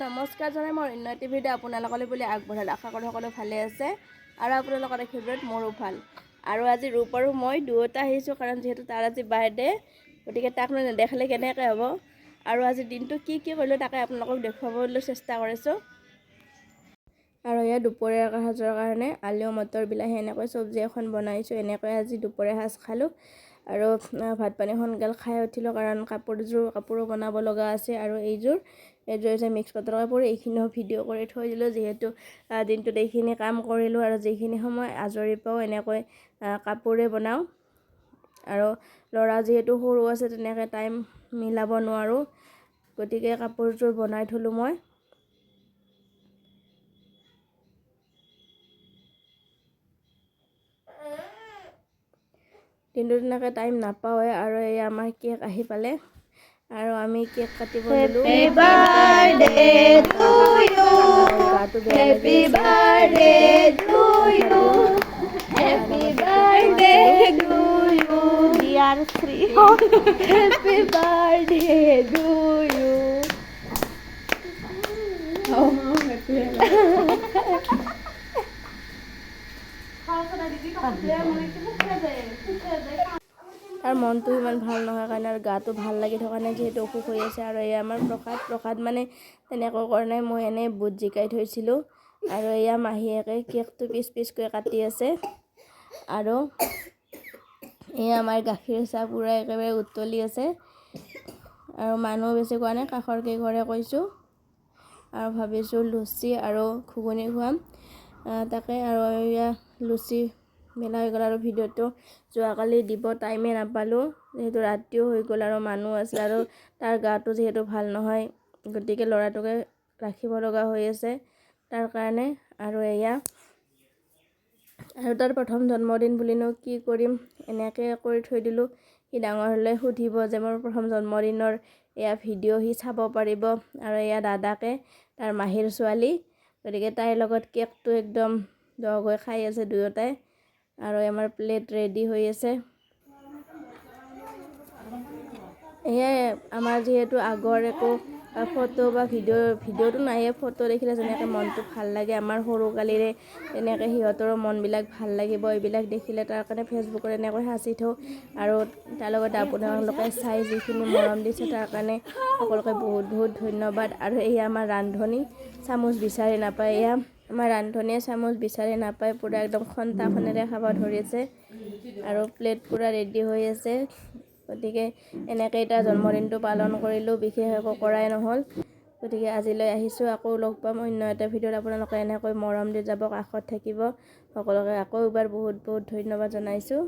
নমস্কাৰ জনাই মই অন্য এটা ভিডিঅ' আপোনালোকলৈ বুলি আগবঢ়ালোঁ। আশা কৰোঁ সকলো ভালে আছে আৰু আপোনালোকৰ ফেভৰেট মোৰো ভাল। আৰু আজি ৰূপ আৰু মই দুয়োটা আহিছোঁ, কাৰণ যিহেতু তাৰ আজি বাৰ্থডে, গতিকে তাক নেদেখালে কেনেকৈ হ'ব। আৰু আজি দিনটো কি কৰিলোঁ তাকে আপোনালোকক দেখুৱাবলৈ চেষ্টা কৰিছোঁ। আৰু এয়া দুপৰীয়াৰ সাজৰ কাৰণে আলু মটৰ বিলাহী এনেকৈ চব্জি এখন বনাইছোঁ। এনেকৈ আজি দুপৰীয়া সাজ খালোঁ আৰু ভাত পানী সোনকালে খাই উঠিলোঁ, কাৰণ কাপোৰো বনাব লগা আছে। আৰু এইযোৰ হৈছে মিক্স পাটৰ কাপোৰ। এইখিনিও ভিডিঅ' কৰি থৈ দিলোঁ, যিহেতু দিনটোত এইখিনি কাম কৰিলোঁ আৰু যিখিনি সময় আজৰি পাওঁ এনেকৈ কাপোৰে বনাওঁ। আৰু ল'ৰা যিহেতু সৰু আছে, তেনেকৈ টাইম মিলাব নোৱাৰোঁ, গতিকে কাপোৰযোৰ বনাই থলোঁ মই। কিন্তু তেনেকৈ টাইম নাপাওঁৱে। আৰু এই আমাৰ কেক আহি পালে আৰু আমি কেক কাটিব দিলোঁ। Happy birthday to you. Happy birthday to you. Happy birthday to you, dear Sri. Happy birthday to you. Oh, happy তাৰ মনটো ইমান ভাল নহয় কাৰণে আৰু গাটো ভাল লাগি থকা নাই, যিহেতু অসুখ হৈ আছে। আৰু এয়া আমাৰ প্ৰসাদ মানে তেনেকৈ কৰা নাই, মই এনেই বুট জিকাই থৈছিলোঁ। আৰু এয়া মাহীয়েকে কেকটো পিচকৈ কাটি আছে। আৰু এয়া আমাৰ গাখীৰ চাহ পূৰা একেবাৰে উতলি আছে। আৰু মানুহ বেছি কোৱা নাই, কাষৰ কেইঘৰে কৈছোঁ। আৰু ভাবিছোঁ লুচি আৰু ঘুগুনি খুৱাম তাকে। আৰু এয়া লুচি মেলা হৈ গ'ল। আৰু ভিডিঅ'টো যোৱাকালি দিব টাইমে নাপালোঁ, যিহেতু ৰাতিও হৈ গ'ল আৰু মানুহ আছিল। আৰু তাৰ গাটো যিহেতু ভাল নহয়, গতিকে ল'ৰাটোকে ৰাখিব লগা হৈ আছে তাৰ কাৰণে। আৰু এয়া আৰু তাৰ প্ৰথম জন্মদিন বুলিনো কি কৰিম, এনেকৈ কৰি থৈ দিলোঁ। সি ডাঙৰ হ'লে সুধিব যে মোৰ প্ৰথম জন্মদিনৰ এয়া ভিডিঅ' সি চাব পাৰিব। আৰু এয়া দাদাকে, তাৰ মাহীৰ ছোৱালী, গতিকে তাইৰ লগত কেকটো একদম লগ হৈ খাই আছে দুয়োটাই। আৰু আমাৰ প্লেট ৰেডি হৈ আছে। এয়াই আমাৰ যিহেতু আগৰ একো ফটো বা ভিডিঅ'টো নাইয়ে, ফটো দেখিলে যেনেকৈ মনটো ভাল লাগে আমাৰ সৰুকালিৰে, তেনেকৈ সিহঁতৰো মনবিলাক ভাল লাগিব এইবিলাক দেখিলে। তাৰ কাৰণে ফেচবুকত এনেকৈ সাঁচি থওঁ। আৰু তাৰ লগত আপোনালোকে চাই যিখিনি মৰম দিছে তাৰ কাৰণে সকলোকে বহুত ধন্যবাদ। আৰু এয়া আমাৰ ৰান্ধনি, চামুচ বিচাৰি নাপায়। এয়া আমাৰ ৰান্ধনীয়ে চামুচ বিচাৰি নাপায়, পূৰা একদম খন্তাখনেৰে খাব ধৰিছে। আৰু প্লেট পূৰা ৰেডি হৈ আছে। গতিকে এনেকৈ তাৰ জন্মদিনটো পালন কৰিলোঁ, বিশেষ একো কৰাই নহ'ল। গতিকে আজিলৈ আহিছোঁ, আকৌ লগ পাম অন্য এটা ভিডিঅ'ত। আপোনালোকে এনেকৈ মৰম দি যাব, কাষত থাকিব। সকলোকে আকৌ এবাৰ বহুত ধন্যবাদ জনাইছোঁ।